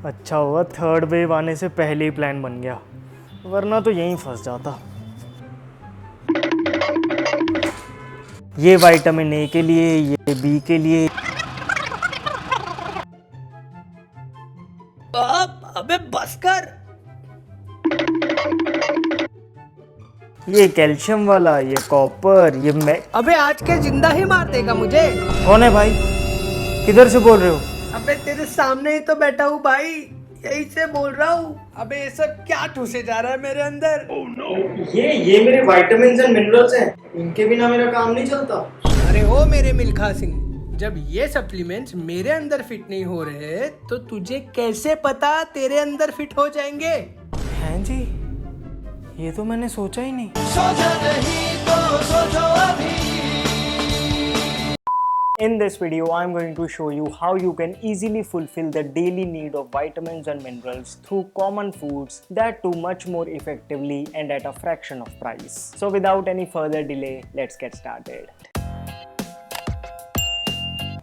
अच्छा हुआ third wave आने से पहले ही प्लान बन गया, वरना तो यहीं फंस जाता। ये विटामिन ए के लिए, ये बी के लिए। अबे बस कर। ये कैल्शियम वाला, ये कॉपर, ये अबे आज के जिंदा ही मार देगा मुझे। कौन है भाई? किधर से बोल रहे हो? अबे तेरे सामने ही तो बैठा हूँ भाई, यही से बोल रहा हूँ। अबे ये सब क्या ठूसे जा रहा है मेरे अंदर? ये मेरे विटामिन्स एंड मिनरल्स हैं, इनके बिना मेरा काम नहीं चलता। अरे ओ मेरे मिल्खा सिंह, जब ये सप्लीमेंट्स मेरे अंदर फिट नहीं हो रहे तो तुझे कैसे पता तेरे अंदर फिट हो जाएंगे? हैं जी, ये तो मैंने सोचा ही नहीं। In this video, I'm going to show you how you can easily fulfill the daily need of vitamins and minerals through common foods, that too much more effectively and at a fraction of price. So without any further delay, let's get started.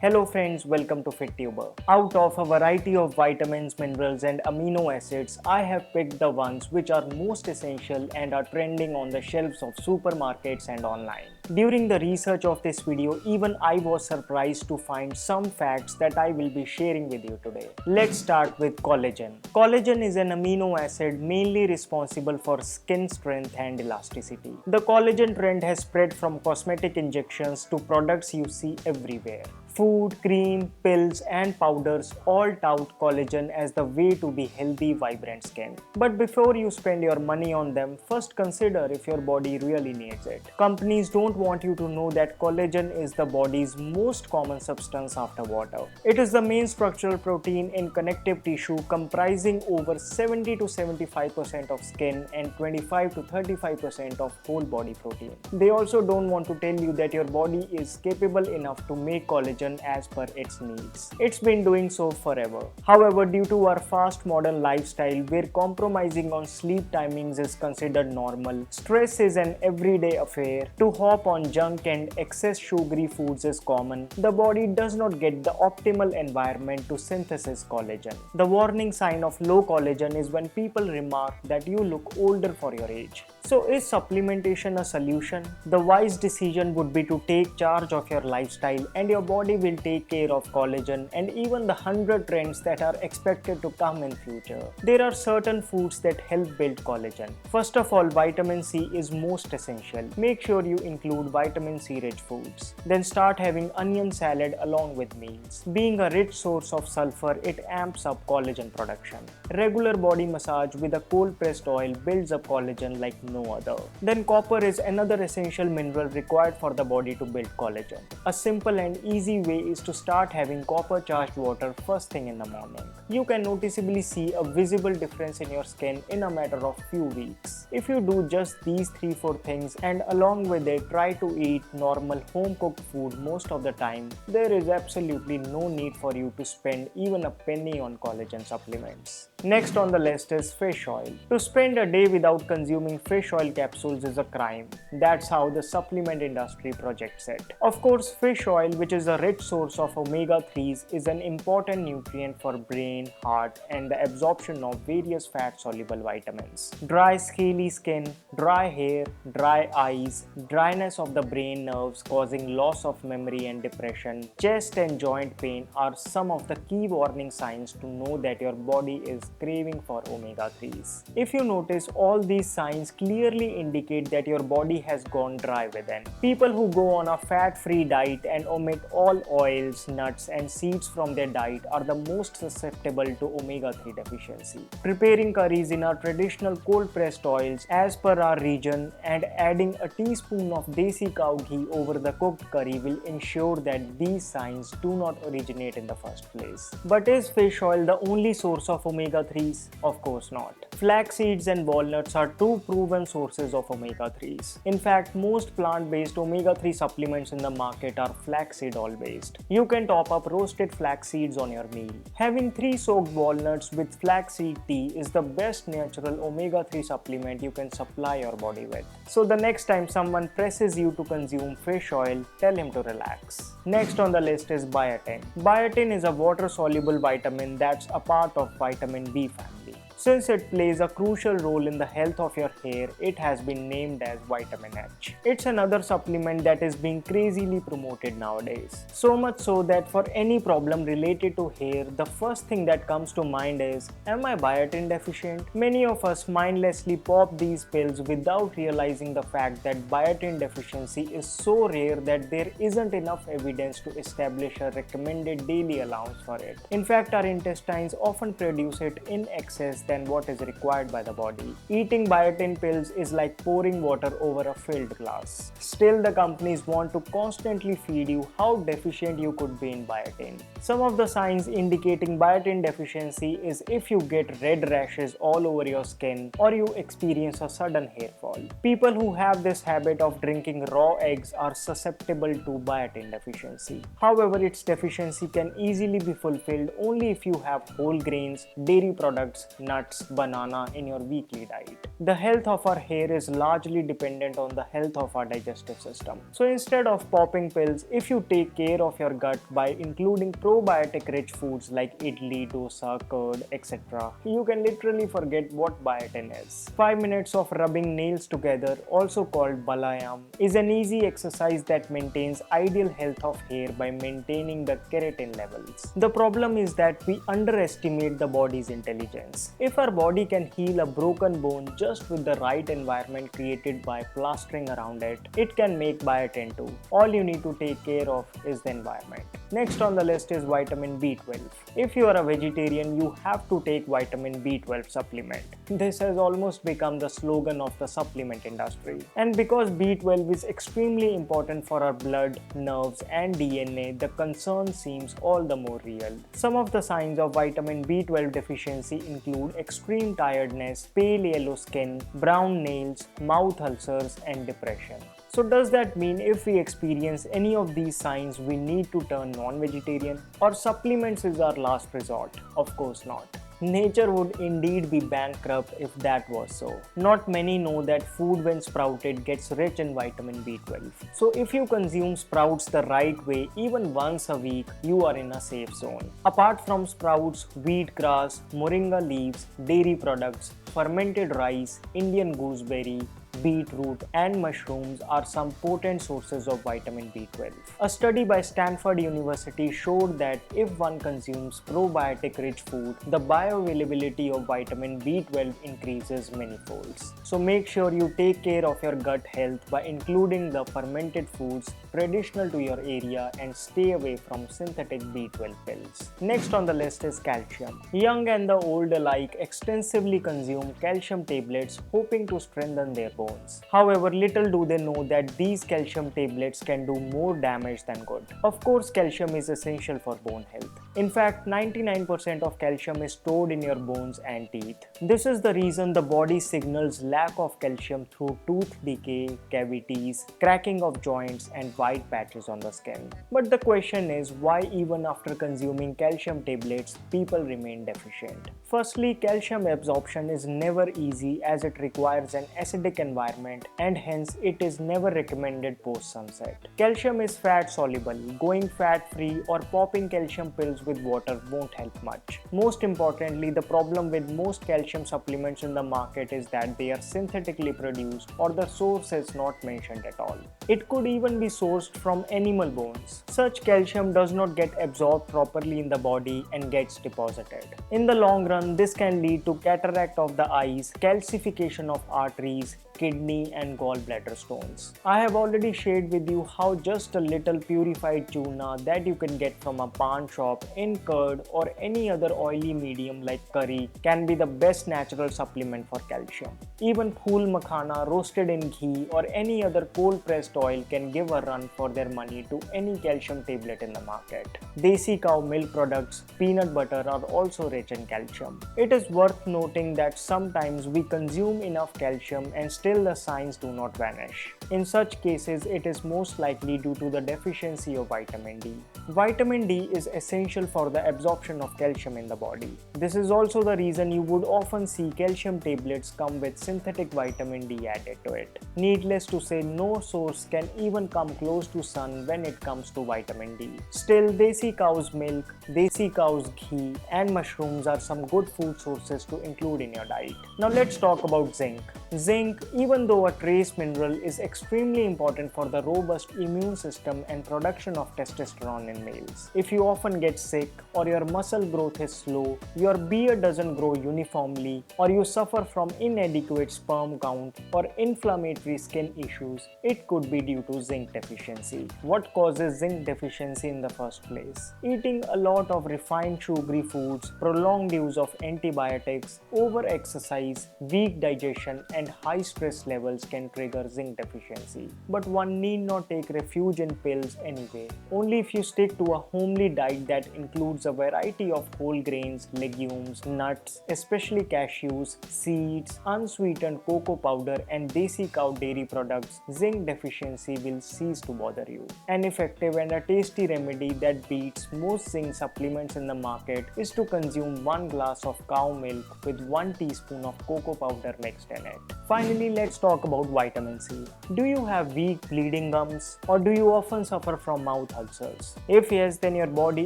Hello friends, welcome to FitTuber. Out of a variety of vitamins, minerals and amino acids, I have picked the ones which are most essential and are trending on the shelves of supermarkets and online. During the research of this video, even I was surprised to find some facts that I will be sharing with you today. Let's start with collagen. Collagen is an amino acid mainly responsible for skin strength and elasticity. The collagen trend has spread from cosmetic injections to products you see everywhere. Food, cream, pills and powders all tout collagen as the way to be healthy, vibrant skin. But before you spend your money on them, first consider if your body really needs it. Companies don't want you to know that collagen is the body's most common substance after water. It is the main structural protein in connective tissue comprising over 70 to 75% of skin and 25 to 35% of whole body protein. They also don't want to tell you that your body is capable enough to make collagen as per its needs. It's been doing so forever. However, due to our fast modern lifestyle where compromising on sleep timings is considered normal, stress is an everyday affair, to hop on junk and excess sugary foods is common, the body does not get the optimal environment to synthesize collagen. The warning sign of low collagen is when people remark that you look older for your age. So is supplementation a solution? The wise decision would be to take charge of your lifestyle and your body will take care of collagen and even the 100 trends that are expected to come in future. There are certain foods that help build collagen. First of all, vitamin C is most essential. Make sure you include vitamin C rich foods. Then start having onion salad along with meals. Being a rich source of sulfur, it amps up collagen production. Regular body massage with a cold pressed oil builds up collagen like no other. Then copper is another essential mineral required for the body to build collagen. A simple and easy way is to start having copper charged water first thing in the morning. You can noticeably see a visible difference in your skin in a matter of few weeks. If you do just these 3-4 things and along with it try to eat normal home cooked food most of the time, there is absolutely no need for you to spend even a penny on collagen supplements. Next on the list is fish oil. To spend a day without consuming fish oil capsules is a crime. That's how the supplement industry projects it. Of course, fish oil, which is a rich source of omega-3s, is an important nutrient for brain, heart, and the absorption of various fat-soluble vitamins. Dry, scaly skin, dry hair, dry eyes, dryness of the brain nerves causing loss of memory and depression, chest and joint pain are some of the key warning signs to know that your body is craving for omega-3s. If you notice, all these signs clearly indicate that your body has gone dry within. People who go on a fat-free diet and omit all oils, nuts and seeds from their diet are the most susceptible to omega-3 deficiency. Preparing curries in our traditional cold-pressed oils as per our region and adding a teaspoon of desi cow ghee over the cooked curry will ensure that these signs do not originate in the first place. But is fish oil the only source of omega-3s? Of course not. Flax seeds and walnuts are two proven sources of omega-3s. In fact, most plant-based omega-3 supplements in the market are flaxseed oil based. You can top up roasted flax seeds on your meal. Having 3 soaked walnuts with flaxseed tea is the best natural omega-3 supplement you can supply your body with. So the next time someone presses you to consume fish oil, tell him to relax. Next on the list is biotin. Biotin is a water-soluble vitamin that's a part of vitamin B family. Since it plays a crucial role in the health of your hair, it has been named as vitamin H. It's another supplement that is being crazily promoted nowadays. So much so that for any problem related to hair, the first thing that comes to mind is, am I biotin deficient? Many of us mindlessly pop these pills without realizing the fact that biotin deficiency is so rare that there isn't enough evidence to establish a recommended daily allowance for it. In fact, our intestines often produce it in excess than what is required by the body. Eating biotin pills is like pouring water over a filled glass. Still, the companies want to constantly feed you how deficient you could be in biotin. Some of the signs indicating biotin deficiency is if you get red rashes all over your skin or you experience a sudden hair fall. People who have this habit of drinking raw eggs are susceptible to biotin deficiency. However, its deficiency can easily be fulfilled only if you have whole grains, dairy products, nuts, banana in your weekly diet. The health of our hair is largely dependent on the health of our digestive system. So instead of popping pills, if you take care of your gut by including probiotic rich foods like idli, dosa, curd, etc., you can literally forget what biotin is. 5 minutes of rubbing nails together, also called balayam, is an easy exercise that maintains ideal health of hair by maintaining the keratin levels. The problem is that we underestimate the body's intelligence. If our body can heal a broken bone just with the right environment created by plastering around it, it can make biotin too. All you need to take care of is the environment. Next on the list is vitamin B12. If you are a vegetarian, you have to take vitamin B12 supplement. This has almost become the slogan of the supplement industry. And because B12 is extremely important for our blood, nerves and DNA, the concern seems all the more real. Some of the signs of vitamin B12 deficiency include extreme tiredness, pale yellow skin, brown nails, mouth ulcers and depression. So does that mean if we experience any of these signs we need to turn non-vegetarian? Or supplements is our last resort? Of course not. Nature would indeed be bankrupt if that was so. Not many know that food when sprouted gets rich in vitamin B12. So if you consume sprouts the right way even once a week, you are in a safe zone. Apart from sprouts, wheatgrass, moringa leaves, dairy products, fermented rice, Indian gooseberry, beetroot and mushrooms are some potent sources of vitamin B12. A study by Stanford University showed that if one consumes probiotic rich food, the bioavailability of vitamin B12 increases many folds. So make sure you take care of your gut health by including the fermented foods traditional to your area and stay away from synthetic B12 pills. Next on the list is calcium. Young and the old alike extensively consume calcium tablets hoping to strengthen their bones. However, little do they know that these calcium tablets can do more damage than good. Of course, calcium is essential for bone health. In fact, 99% of calcium is stored in your bones and teeth. This is the reason the body signals lack of calcium through tooth decay, cavities, cracking of joints, and white patches on the skin. But the question is, why even after consuming calcium tablets, people remain deficient? Firstly, calcium absorption is never easy as it requires an acidic environment and hence it is never recommended post-sunset. Calcium is fat soluble. Going fat-free or popping calcium pills with water won't help much. Most importantly, the problem with most calcium supplements in the market is that they are synthetically produced or the source is not mentioned at all. It could even be sourced from animal bones. Such calcium does not get absorbed properly in the body and gets deposited. In the long run, this can lead to cataract of the eyes, calcification of arteries, kidney and gallbladder stones. I have already shared with you how just a little purified tuna that you can get from a pawn shop in curd or any other oily medium like curry can be the best natural supplement for calcium. Even phool makhana roasted in ghee or any other cold pressed oil can give a run run for their money to any calcium tablet in the market. Desi cow milk products, peanut butter are also rich in calcium. It is worth noting that sometimes we consume enough calcium and still the signs do not vanish. In such cases, it is most likely due to the deficiency of vitamin D. Vitamin D is essential for the absorption of calcium in the body. This is also the reason you would often see calcium tablets come with synthetic vitamin D added to it. Needless to say, no source can even come close to sun when it comes to vitamin D. Still, desi cow's milk, desi cow's ghee and mushrooms are some good food sources to include in your diet. Now let's talk about zinc. Zinc, even though a trace mineral, is extremely important for the robust immune system and production of testosterone in males. If you often get sick, or your muscle growth is slow, your beard doesn't grow uniformly, or you suffer from inadequate sperm count or inflammatory skin issues, it could be due to zinc deficiency. What causes zinc deficiency in the first place? Eating a lot of refined sugary foods, prolonged use of antibiotics, over-exercise, weak digestion, and high stress levels can trigger zinc deficiency. But one need not take refuge in pills anyway. Only if you stick to a homely diet that includes a variety of whole grains, legumes, nuts, especially cashews, seeds, unsweetened cocoa powder, and desi cow dairy products, zinc deficiency will cease to bother you. An effective and a tasty remedy that beats most zinc supplements in the market is to consume 1 glass of cow milk with 1 teaspoon of cocoa powder mixed in it. Finally, let's talk about vitamin C. Do you have weak bleeding gums, or do you often suffer from mouth ulcers? If yes, then your body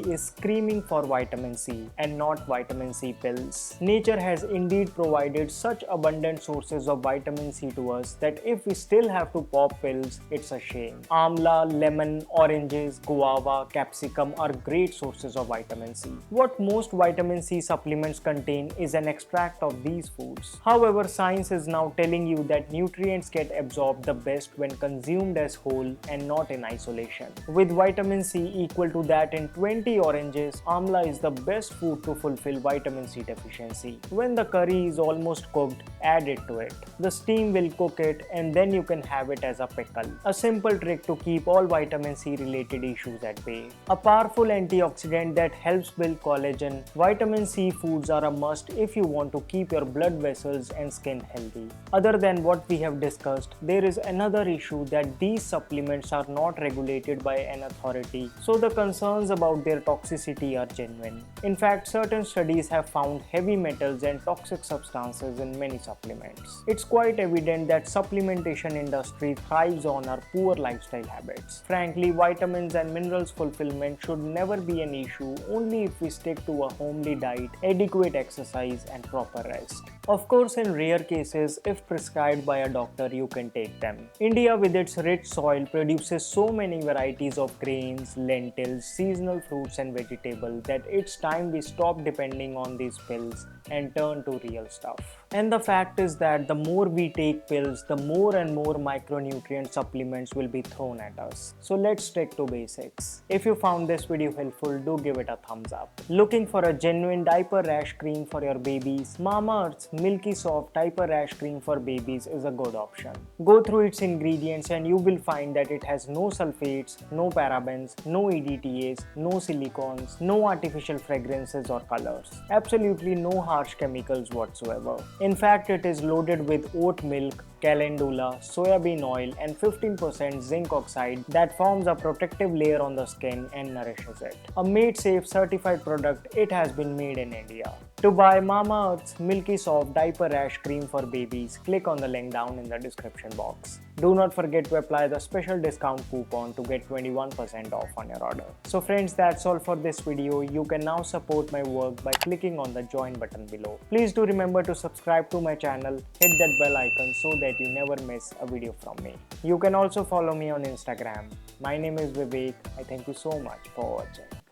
is screaming for vitamin C and not vitamin C pills. Nature has indeed provided such abundant sources of vitamin C to us that if we still have to pop pills, it's a shame. Amla, lemon, oranges, guava, capsicum are great sources of vitamin C. What most vitamin C supplements contain is an extract of these foods. However, science is now telling you that nutrients get absorbed the best when consumed as whole and not in isolation. With vitamin C equal to that in 20 oranges, amla is the best food to fulfill vitamin C deficiency. When the curry is almost cooked, add it to it. The steam will cook it and then you can have it as a pickle. A simple trick to keep all vitamin C related issues at bay. A powerful antioxidant that helps build collagen, vitamin C foods are a must if you want to keep your blood vessels and skin healthy. Other than what we have discussed, there is another issue that these supplements are not regulated by an authority, so the concerns about their toxicity are genuine. In fact, certain studies have found heavy metals and toxic substances in many supplements. It's quite evident that supplementation industry thrives on our poor lifestyle habits. Frankly, vitamins and minerals fulfillment should never be an issue only if we stick to a homely diet, adequate exercise, and proper rest. Of course, in rare cases, if prescribed by a doctor, you can take them. India, with its rich soil, produces so many varieties of grains, lentils, seasonal fruits and vegetables that it's time we stop depending on these pills and turn to real stuff. And the fact is that the more we take pills, the more and more micronutrient supplements will be thrown at us. So let's stick to basics. If you found this video helpful, do give it a thumbs up. Looking for a genuine diaper rash cream for your babies? Mamaearth's Milky Soft Diaper Rash Cream for Babies is a good option. Go through its ingredients and you will find that it has no sulfates, no parabens, no EDTAs, no silicones, no artificial fragrances or colors. Absolutely no harsh chemicals whatsoever. In fact, it is loaded with oat milk, calendula, soybean oil and 15% zinc oxide that forms a protective layer on the skin and nourishes it. A Made Safe certified product, it has been made in India. To buy Mamaearth's Milky Soft Diaper Rash Cream for Babies, click on the link down in the description box. Do not forget to apply the special discount coupon to get 21% off on your order. So friends, that's all for this video. You can now support my work by clicking on the join button below. Please do remember to subscribe to my channel, hit that bell icon so that you never miss a video from me. You can also follow me on Instagram. My name is Vivek. I thank you so much for watching.